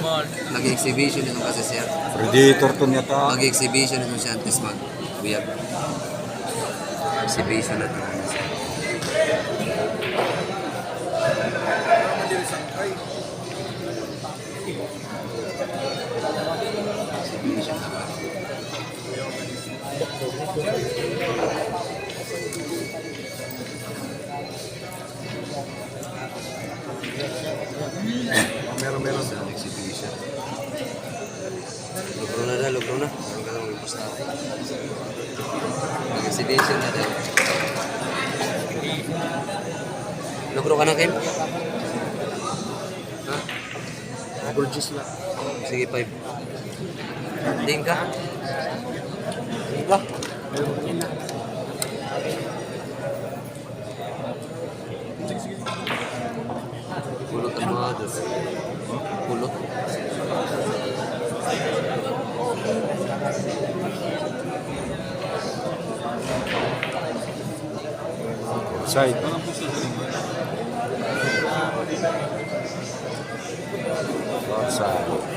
Nag-exhibition ito kasi siya. Predator to niya ta. Mag-exhibition ito siya antes mag-buyag. Exhibition na ito. Exhibition na ba? Meron sa exhibition. Lugro na. Meron ka lang mag-posta. Exhibition na din. Lugro ka na, Kim? Ha? Gorgeous lang. Sige, 5. Ding ka? Ding ka? Pulot ang mga dos. Pulot. Side. Outside.